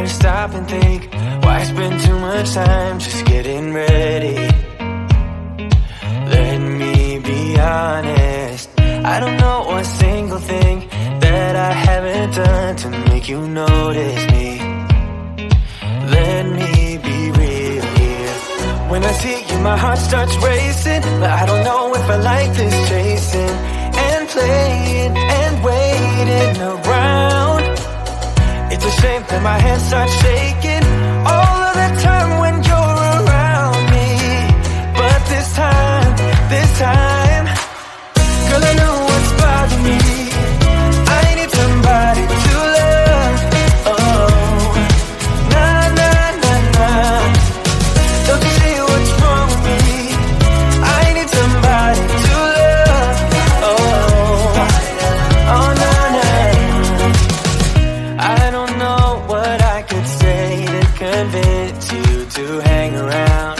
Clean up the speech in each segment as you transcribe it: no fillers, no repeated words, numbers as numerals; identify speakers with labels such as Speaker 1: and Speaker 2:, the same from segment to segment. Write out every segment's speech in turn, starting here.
Speaker 1: to stop and think, why spend too much time just getting ready? Let me be honest, I don't know a single thing that I haven't done to make you notice me. Let me be real here. When I see you, my heart starts racing, but I don't know if I like this chasing and playing and waiting around. It's a shame that my hands start shaking all of the time when you're around me. But this time, girl, I know what's bothering me. I need somebody to love. Oh, nah, nah, nah, nah. Don't you see what's wrong with me? I need somebody to love. Oh, oh, nah, nah. I don't know what I could say to convince you to hang around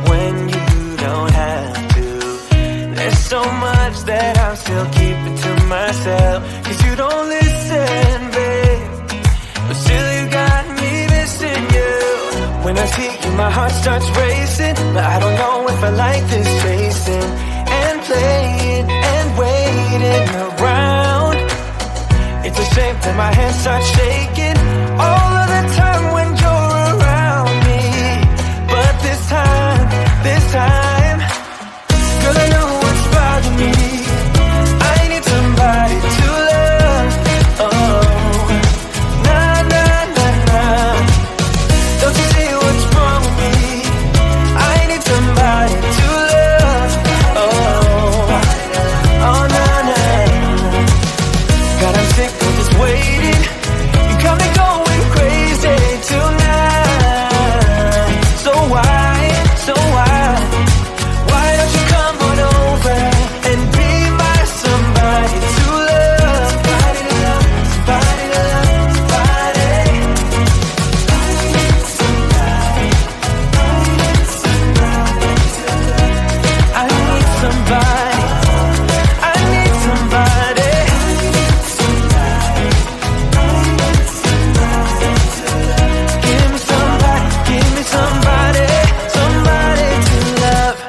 Speaker 1: when you don't have to. There's so much that I'm still keeping to myself, 'cause you don't listen, babe. But still you got me missing you. When I see you, my heart starts racing, but I don't know if I like this chasing and playing and waiting around. It's a shame that my hands start shaking all of the time when you're around me. But this time, girl, I know what's bothering me. I need somebody to love. Oh, nah, nah, nah, nah. Don't you see what's wrong with me? I need somebody to love. Oh, oh, nah, nah. God, I'm sick of this waiting. You got me going crazy tonight. So why? Why don't you come on over and be my somebody to love? Somebody to love, somebody to love, somebody. I need somebody to love. I need somebody. I need somebody. Give me somebody, give me somebody, somebody to love.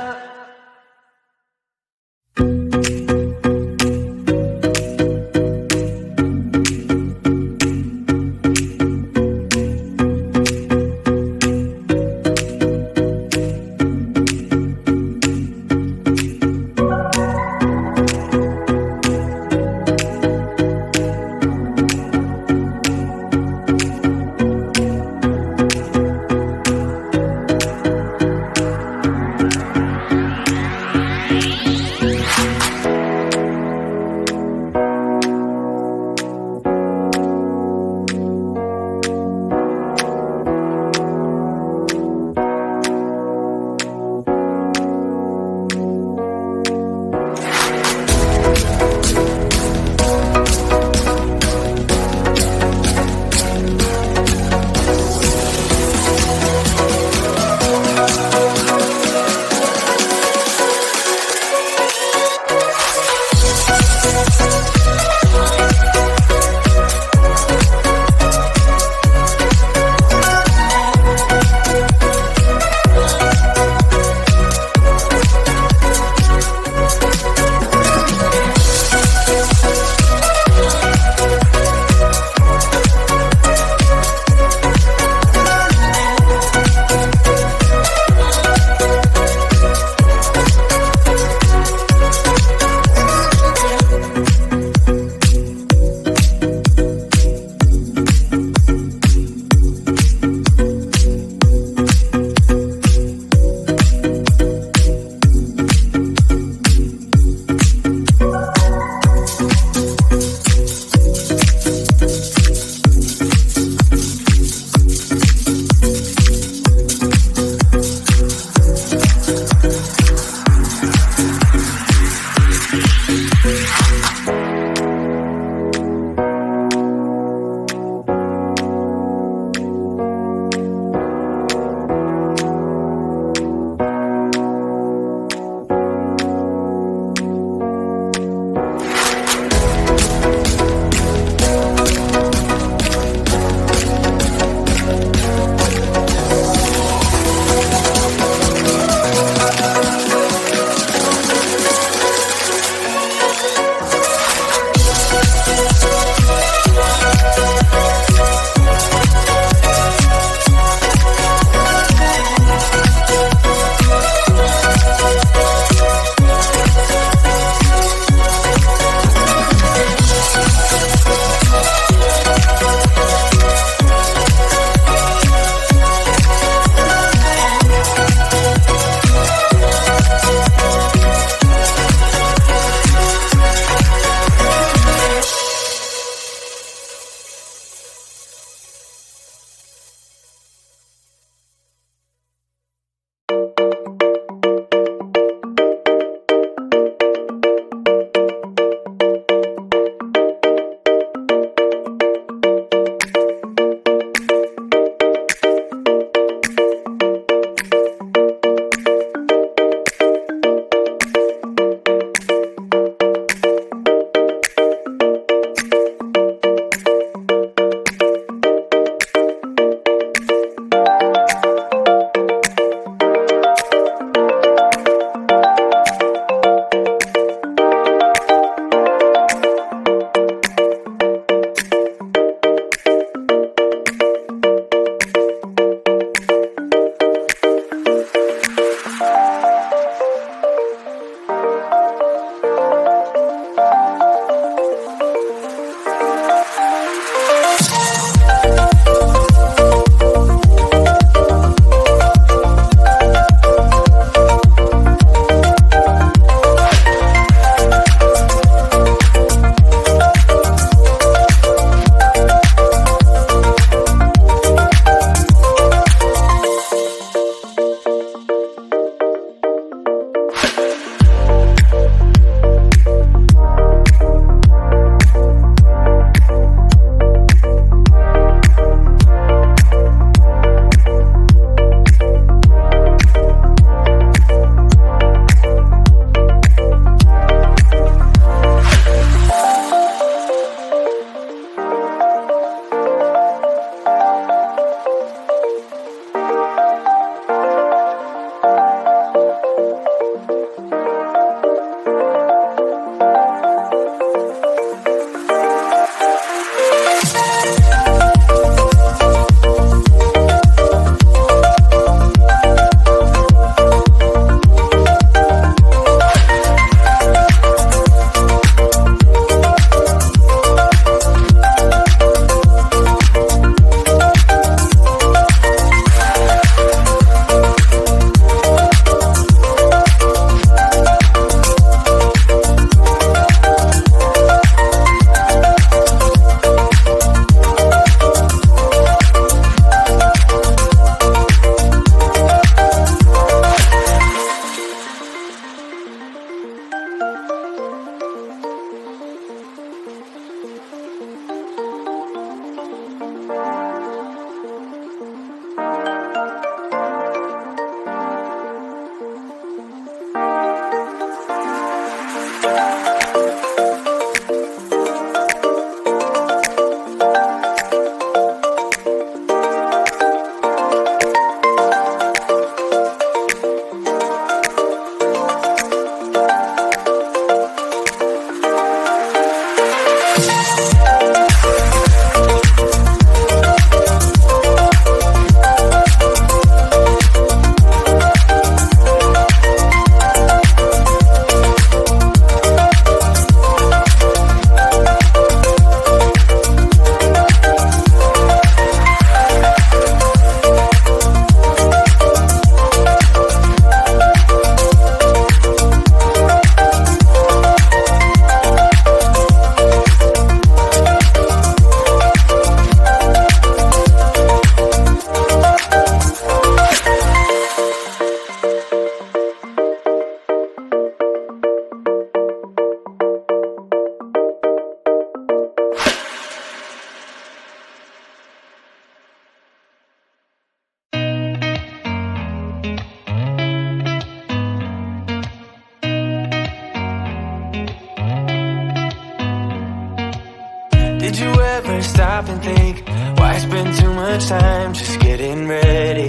Speaker 1: Did you ever stop and think, why spend too much time just getting ready?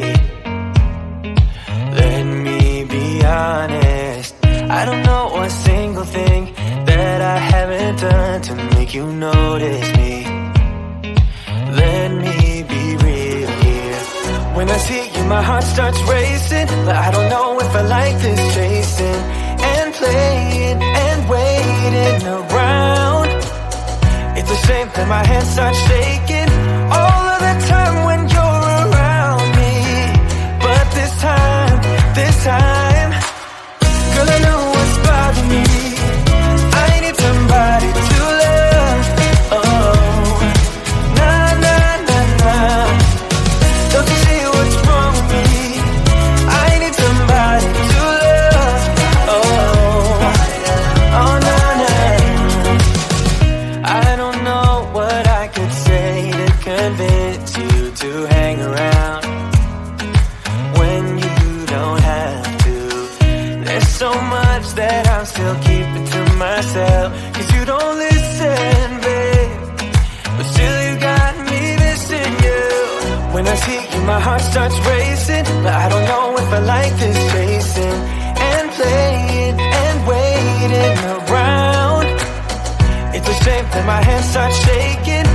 Speaker 1: Let me be honest, I don't know a single thing that I haven't done to make you notice me. Let me be real here. When I see you, my heart starts racing, but I don't know if I like this chasing and playing and waiting around. It's a shame that my hands start shaking all of the time when you're around me. But this time, girl, I know what's bothering me. I need somebody to love. Oh, nah, nah, nah, nah. Don't you see what's wrong with me? I need somebody to love. Oh, oh, nah, nah. I don't know what I could say to convince you to hang around when you don't have to. There's so much that I'm still keeping to myself, 'cause you don't listen, babe. But still you got me missing you. When I see you, my heart starts racing, but I don't know if I like this chasing and playing and waiting around. It's a shame that my hands start shaking